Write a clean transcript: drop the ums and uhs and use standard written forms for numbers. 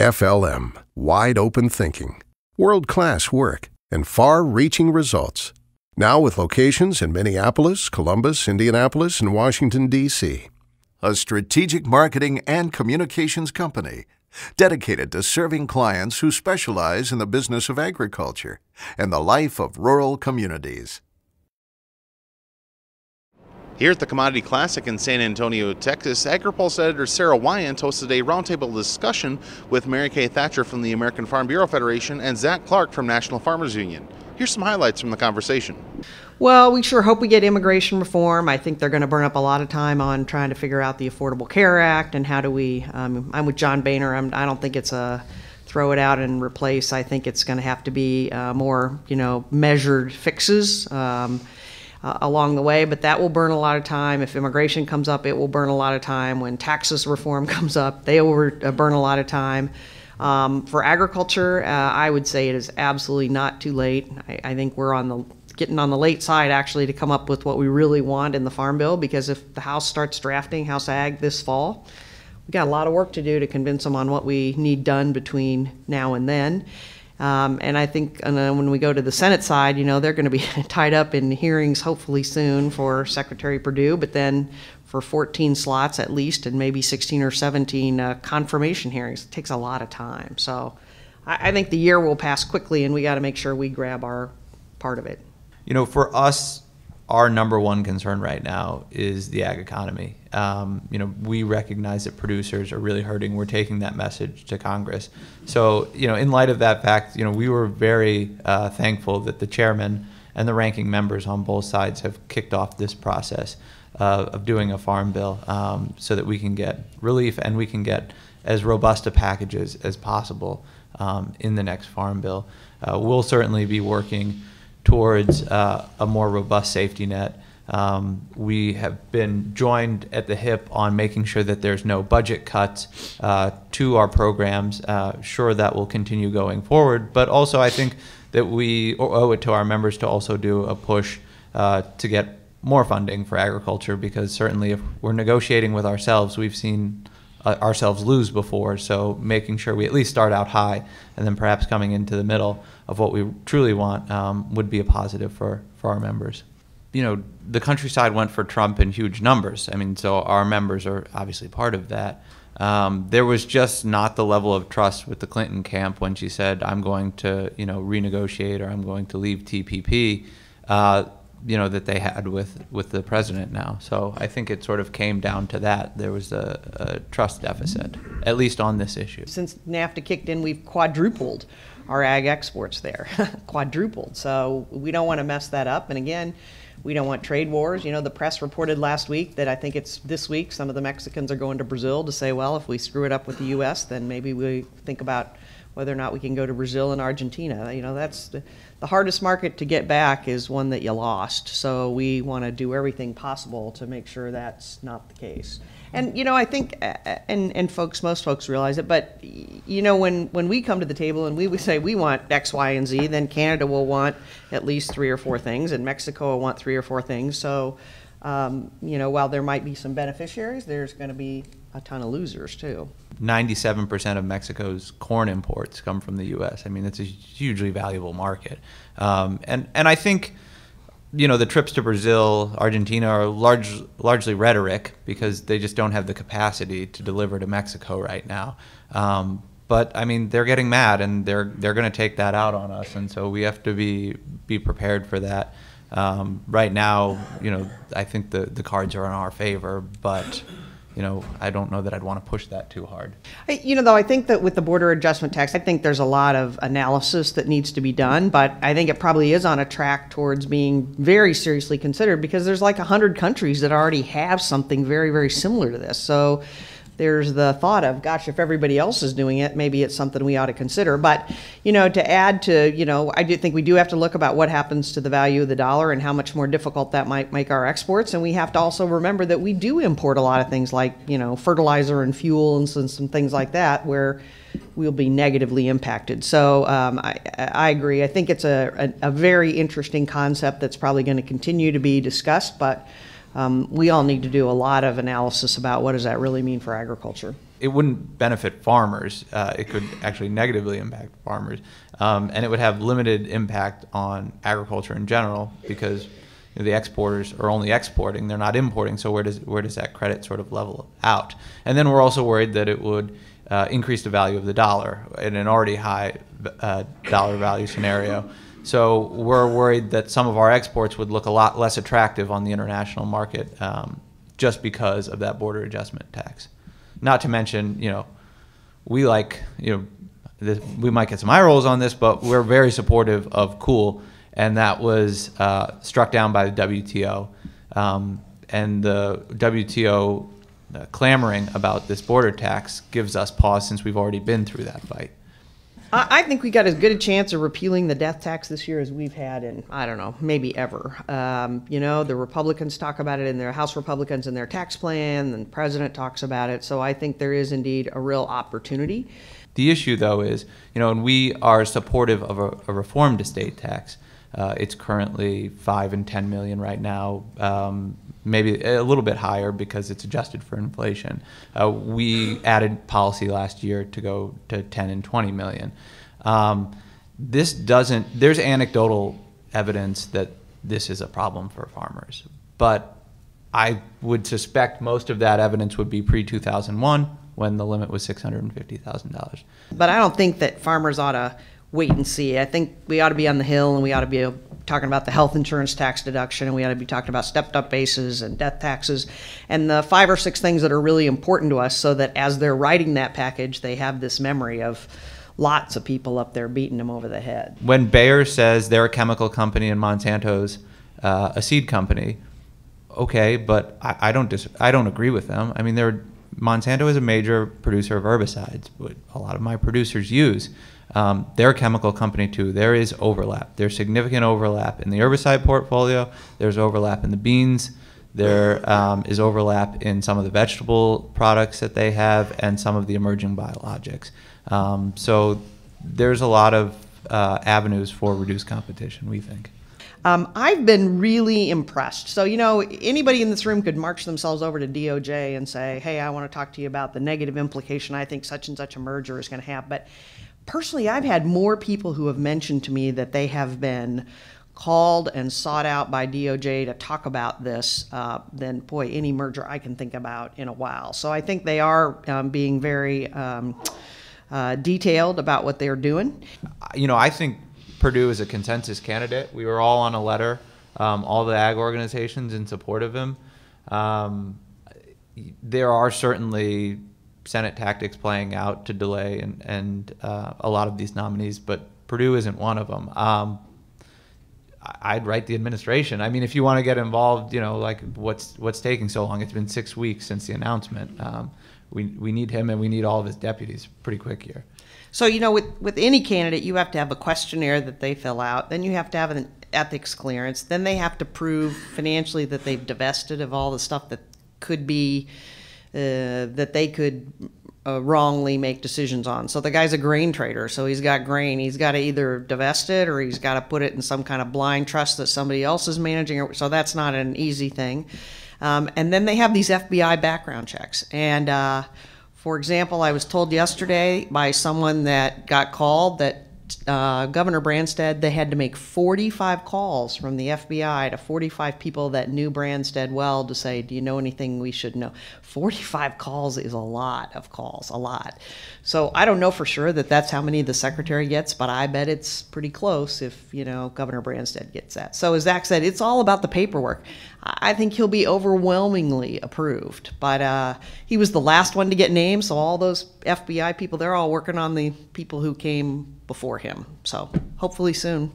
FLM, wide open thinking, world-class work, and far-reaching results. Now with locations in Minneapolis, Columbus, Indianapolis, and Washington, D.C. A strategic marketing and communications company dedicated to serving clients who specialize in the business of agriculture and the life of rural communities. Here at the Commodity Classic in San Antonio, Texas, Agri-Pulse editor Sara Wyant hosted a roundtable discussion with Mary Kay Thatcher from the American Farm Bureau Federation and Zack from National Farmers Union. Here's some highlights from the conversation. Well, we sure hope we get immigration reform. I think they're going to burn up a lot of time on trying to figure out the Affordable Care Act and how do we, I'm with John Boehner. I don't think it's a throw it out and replace. I think it's going to have to be more, measured fixes along the way, but that will burn a lot of time. If immigration comes up, it will burn a lot of time. When taxes reform comes up, they will burn a lot of time. For agriculture, I would say it is absolutely not too late. I think we're getting on the late side actually to come up with what we really want in the Farm Bill, because if the House starts drafting House Ag this fall, we've got a lot of work to do to convince them on what we need done between now and then. And I think when we go to the Senate side, they're going to be tied up in hearings hopefully soon for Secretary Perdue, but then for 14 slots at least, and maybe 16 or 17 confirmation hearings. It takes a lot of time. So I think the year will pass quickly, and we got to make sure we grab our part of it. For us, our number one concern right now is the ag economy. We recognize that producers are really hurting. We're taking that message to Congress. So, in light of that fact, we were very thankful that the chairman and the ranking members on both sides have kicked off this process of doing a farm bill so that we can get relief and we can get as robust a packages as possible in the next farm bill. We'll certainly be working towards a more robust safety net. We have been joined at the hip on making sure that there's no budget cuts to our programs. Sure, that will continue going forward, but also I think that we owe it to our members to also do a push to get more funding for agriculture, because certainly if we're negotiating with ourselves, we've seen ourselves lose before. So making sure we at least start out high and then perhaps coming into the middle of what we truly want would be a positive for our members. The countryside went for Trump in huge numbers. So our members are obviously part of that. There was just not the level of trust with the Clinton camp when she said, I'm going to, renegotiate, or I'm going to leave TPP, that they had with the president now. So I think it sort of came down to that. There was a trust deficit, at least on this issue. Since NAFTA kicked in, we've quadrupled our ag exports there, quadrupled. So we don't want to mess that up. And again, we don't want trade wars. The press reported last week that I think it's this week, some of the Mexicans are going to Brazil to say, well, if we screw it up with the U.S., then maybe we think about whether or not we can go to Brazil and Argentina. That's the hardest market to get back, is one that you lost. So we want to do everything possible to make sure that's not the case. And I think, and most folks realize it, but when we come to the table and we would say we want X, Y, and Z, then Canada will want at least 3 or 4 things, and Mexico will want 3 or 4 things. So while there might be some beneficiaries, there's going to be a ton of losers too. 97% of Mexico's corn imports come from the U.S. It's a hugely valuable market, and I think the trips to Brazil, Argentina are largely rhetoric, because they just don't have the capacity to deliver to Mexico right now. But they're getting mad, and they're going to take that out on us, and so we have to be prepared for that. Right now, I think the cards are in our favor, but I don't know that I'd want to push that too hard. Though I think that with the border adjustment tax, I think there's a lot of analysis that needs to be done, but I think it probably is on a track towards being very seriously considered, because there's like 100 countries that already have something very, very similar to this. So there's the thought of, gosh, if everybody else is doing it, maybe it's something we ought to consider. But, to add to, I do think we do have to look about what happens to the value of the dollar and how much more difficult that might make our exports. And we have to also remember that we do import a lot of things like, fertilizer and fuel and some things like that, where we'll be negatively impacted. So I agree. I think it's a very interesting concept that's probably going to continue to be discussed, but we all need to do a lot of analysis about what does that really mean for agriculture. it wouldn't benefit farmers. It could actually negatively impact farmers, and it would have limited impact on agriculture in general because the exporters are only exporting; they're not importing. So where does that credit sort of level out? And then we're also worried that it would increase the value of the dollar in an already high dollar value scenario. So we're worried that some of our exports would look a lot less attractive on the international market just because of that border adjustment tax. Not to mention, we like, we might get some eye rolls on this, but we're very supportive of COOL, and that was struck down by the WTO. And the WTO clamoring about this border tax gives us pause since we've already been through that fight. I think we got as good a chance of repealing the death tax this year as we've had in, I don't know, maybe ever. The Republicans talk about it in their House Republicans in their tax plan, and the president talks about it. So I think there is indeed a real opportunity. The issue, though, is, and we are supportive of a reformed estate tax. It's currently 5 and 10 million right now, maybe a little bit higher because it's adjusted for inflation. We added policy last year to go to 10 and 20 million. There's anecdotal evidence that this is a problem for farmers, but I would suspect most of that evidence would be pre-2001 when the limit was $650,000. But I don't think that farmers ought to wait and see. I think we ought to be on the Hill, and we ought to be talking about the health insurance tax deduction, and we ought to be talking about stepped up bases and death taxes and the 5 or 6 things that are really important to us, so that as they're writing that package, they have this memory of lots of people up there beating them over the head. When Bayer says they're a chemical company and Monsanto's a seed company, okay, but I don't agree with them. I mean, Monsanto is a major producer of herbicides, but a lot of my producers use. They're a chemical company too. There is overlap. There's significant overlap in the herbicide portfolio. There's overlap in the beans. There is overlap in some of the vegetable products that they have and some of the emerging biologics. So there's a lot of avenues for reduced competition, we think. I've been really impressed. So, anybody in this room could march themselves over to DOJ and say, hey, I want to talk to you about the negative implication I think such and such a merger is going to have. But personally, I've had more people who have mentioned to me that they have been called and sought out by DOJ to talk about this than, boy, any merger I can think about in a while. So I think they are being very detailed about what they're doing. I think Perdue is a consensus candidate. We were all on a letter, all the ag organizations in support of him. There are certainly Senate tactics playing out to delay and a lot of these nominees, but Perdue isn't one of them. I'd write the administration. I mean, if you want to get involved, like what's taking so long? It's been 6 weeks since the announcement. We need him, and we need all of his deputies pretty quick here. So, with any candidate, you have to have a questionnaire that they fill out. Then you have to have an ethics clearance. Then they have to prove financially that they've divested of all the stuff that could be, that they could wrongly make decisions on. So the guy's a grain trader, so he's got grain. He's got to either divest it or he's got to put it in some kind of blind trust that somebody else is managing. So that's not an easy thing. And then they have these FBI background checks. And for example, I was told yesterday by someone that got called that Governor Branstad, they had to make 45 calls from the FBI to 45 people that knew Branstad well to say, do you know anything we should know? 45 calls is a lot of calls, a lot. So I don't know for sure that that's how many the secretary gets, but I bet it's pretty close if, Governor Branstad gets that. So as Zack said, it's all about the paperwork. I think he'll be overwhelmingly approved, but he was the last one to get named, so all those FBI people, they're all working on the people who came before him. So hopefully soon.